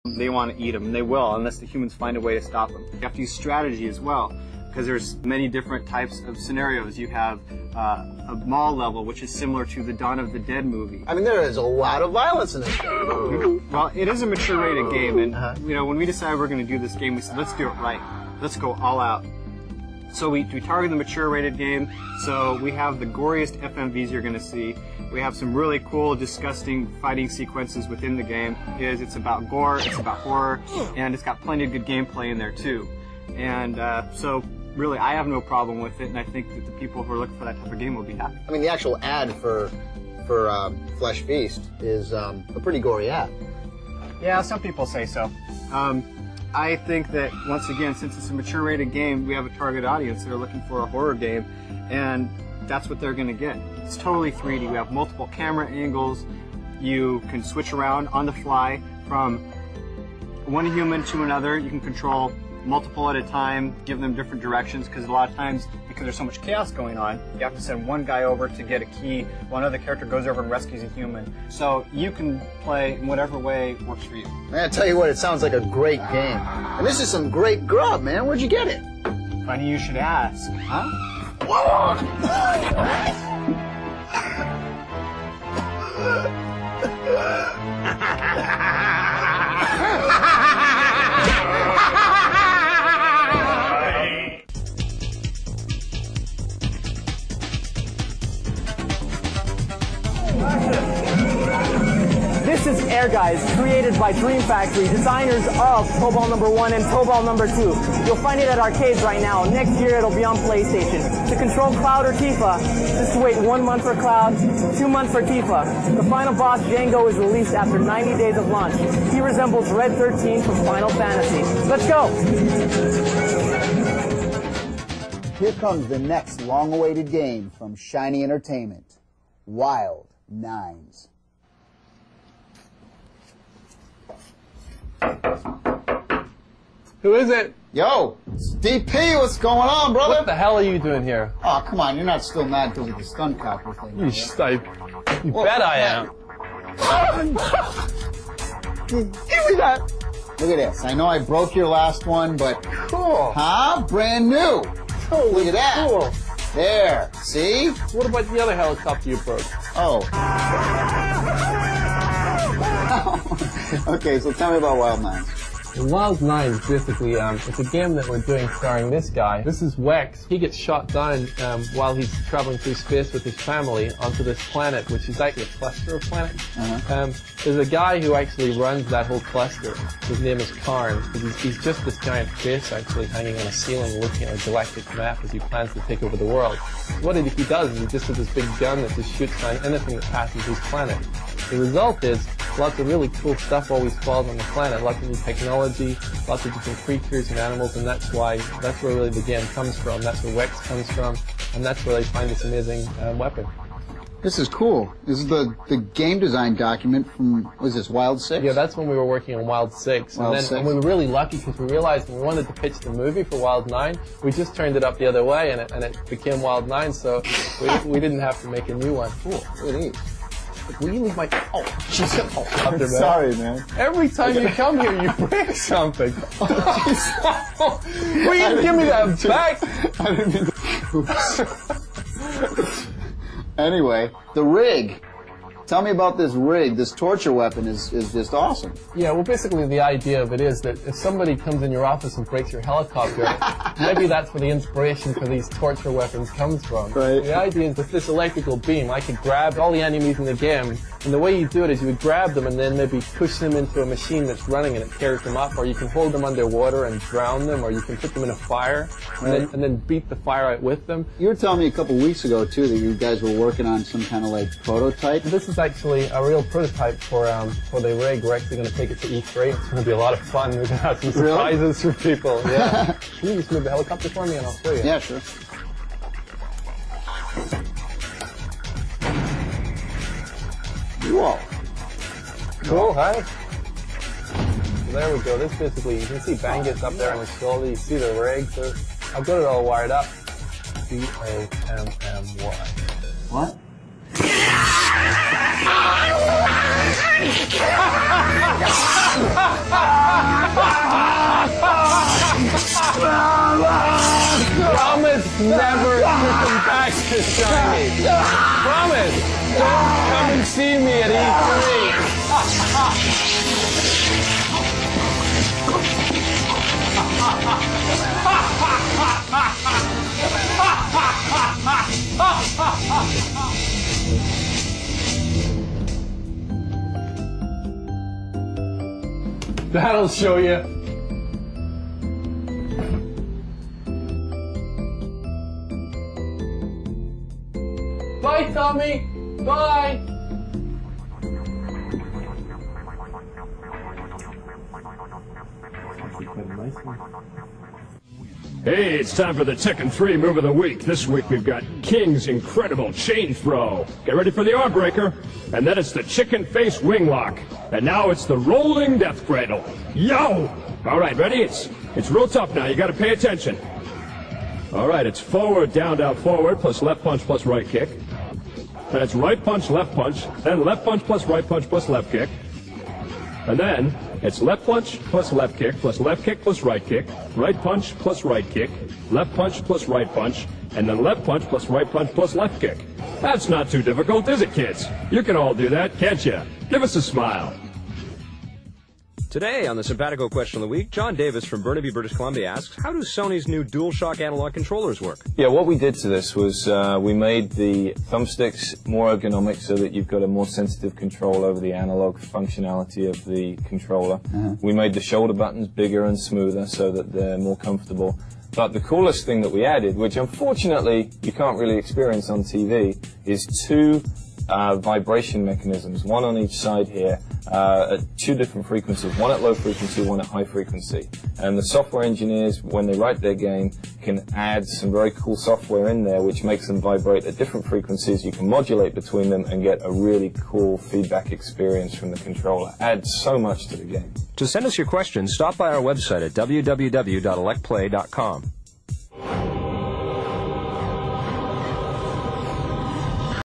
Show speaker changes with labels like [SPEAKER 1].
[SPEAKER 1] they want to eat them, and they will, unless the humans find a way to stop them. You have to use strategy as well, because there's many different types of scenarios. You have a mall level, which is similar to the Dawn of the Dead movie.
[SPEAKER 2] I mean, there is a lot of violence in this game.
[SPEAKER 1] Well, it is a mature rated game, and you know, when we decided we're going to do this game, we said, let's do it right. Let's go all out. So we target the mature rated game, so we have the goriest FMVs you're going to see. We have some really cool, disgusting fighting sequences within the game. It's about gore, it's about horror, and it's got plenty of good gameplay in there too. And so really, I have no problem with it, and I think that the people who are looking for that type of game will be happy.
[SPEAKER 2] I mean, the actual ad for Flesh Feast is a pretty gory ad.
[SPEAKER 1] Yeah, some people say so. I think that, once again, since it's a mature-rated game, we have a target audience that are looking for a horror game, and that's what they're going to get. It's totally 3D. We have multiple camera angles. You can switch around on the fly from one human to another. You can control multiple at a time, give them different directions, because a lot of times, because there's so much chaos going on, you have to send one guy over to get a key, one other character goes over and rescues a human. So you can play in whatever way works for you.
[SPEAKER 2] Man, I tell you what, it sounds like a great game. And this is some great grub, man. Where'd you get it?
[SPEAKER 1] Funny you should ask.
[SPEAKER 2] Huh?
[SPEAKER 3] This is Air Guys, created by Dream Factory, designers of Tobal No. 1 and Tobal No. 2. You'll find it at arcades right now. Next year it'll be on PlayStation. To control Cloud or Tifa, just wait 1 month for Cloud, 2 months for Tifa. The final boss, Django, is released after 90 days of launch. He resembles Red 13 from Final Fantasy. Let's go!
[SPEAKER 4] Here comes the next long-awaited game from Shiny Entertainment, Wild Nines.
[SPEAKER 5] Who is it?
[SPEAKER 2] Yo, it's DP. What's going on, brother?
[SPEAKER 5] What the hell are you doing here?
[SPEAKER 2] Oh, come on. You're not still mad because of the stunt copper thing.
[SPEAKER 5] You stipe. You bet I am.
[SPEAKER 2] Give me that. Look at this. I know I broke your last one, but...
[SPEAKER 5] Cool.
[SPEAKER 2] Huh? Brand new.
[SPEAKER 5] Oh,
[SPEAKER 2] look at that.
[SPEAKER 5] Cool.
[SPEAKER 2] There. See?
[SPEAKER 5] What about the other helicopter you broke?
[SPEAKER 2] Oh. Okay, so tell me about Wild Nines.
[SPEAKER 5] Wild Nines, basically, it's a game that we're doing starring this guy. This is Wex. He gets shot down while he's traveling through space with his family onto this planet, which is actually a cluster of planets. There's a guy who actually runs that whole cluster. His name is Karn. He's just this giant face actually hanging on a ceiling looking at a galactic map as he plans to take over the world. What he does is he just has this big gun that just shoots down anything that passes his planet. The result is lots of really cool stuff always falls on the planet, lots of new technology, lots of different creatures and animals, and that's where really the game comes from. That's where Wex comes from, and that's where they find this amazing weapon.
[SPEAKER 2] This is cool. This is the game design document from, what is this, Wild 6?
[SPEAKER 5] Yeah, that's when we were working on Wild 6. And we were really lucky because we realized when we wanted to pitch the movie for Wild 9, we just turned it up the other way and it became Wild 9, so we didn't have to make a new one.
[SPEAKER 2] Cool. Look at these.
[SPEAKER 5] Will you leave my... Oh, jeez. Oh,
[SPEAKER 2] I'm sorry, man.
[SPEAKER 5] Every time you come here, you break something. Will you give me that back?
[SPEAKER 2] I didn't mean to... Anyway, the rig. Tell me about this rig. This torture weapon is just awesome.
[SPEAKER 5] Yeah, well, basically the idea of it is that if somebody comes in your office and breaks your helicopter, maybe that's where the inspiration for these torture weapons comes from.
[SPEAKER 2] Right.
[SPEAKER 5] The idea is with this electrical beam, I could grab all the enemies in the game, and the way you do it is you would grab them and then maybe push them into a machine that's running and it tears them up, or you can hold them underwater and drown them, or you can put them in a fire and then beat the fire out with them.
[SPEAKER 2] You were telling me a couple weeks ago, too, that you guys were working on some kind of, like, prototype.
[SPEAKER 5] This is actually a real prototype for the rig. We're actually going to take it to E3. It's going to be a lot of fun. We're going to have some surprises for people. Yeah. Can you just move the helicopter for me and I'll show you?
[SPEAKER 2] Yeah, sure. Whoa.
[SPEAKER 5] Cool, huh? So there we go. This basically, you can see Bangit's up there on his shoulder. You see the rig. So I've got it all wired up. C-A-M-M-Y.
[SPEAKER 2] What?
[SPEAKER 5] Promise never to come back to Shiny. Promise. Don't come and see me at E3. That'll show you. Bye, Tommy. Bye.
[SPEAKER 6] Hey, it's time for the Tekken 3 Move of the Week. This week we've got King's Incredible Chain Throw. Get ready for the arm breaker. And then it's the Chicken Face Wing Lock. And now it's the Rolling Death Cradle. Yo! All right, ready? It's real tough now. You got to pay attention. All right, it's forward, down, down, forward, plus left punch, plus right kick. Then it's right punch, then left punch plus right punch plus left kick. And then it's left punch plus left kick plus right kick, right punch plus right kick, left punch plus right punch, and then left punch plus right punch plus left kick. That's not too difficult, is it, kids? You can all do that, can't you? Give us a smile.
[SPEAKER 7] Today on the Simpatico Question of the Week, John Davis from Burnaby, British Columbia asks, how do Sony's new DualShock analog controllers work?
[SPEAKER 8] Yeah, what we did to this was we made the thumbsticks more ergonomic so that you've got a more sensitive control over the analog functionality of the controller. We made the shoulder buttons bigger and smoother so that they're more comfortable. But the coolest thing that we added, which unfortunately you can't really experience on TV, is two vibration mechanisms, one on each side here, at two different frequencies, one at low frequency, one at high frequency. And the software engineers, when they write their game, can add some very cool software in there which makes them vibrate at different frequencies. You can modulate between them and get a really cool feedback experience from the controller. Adds so much to the game.
[SPEAKER 7] To send us your questions, stop by our website at www.electplay.com.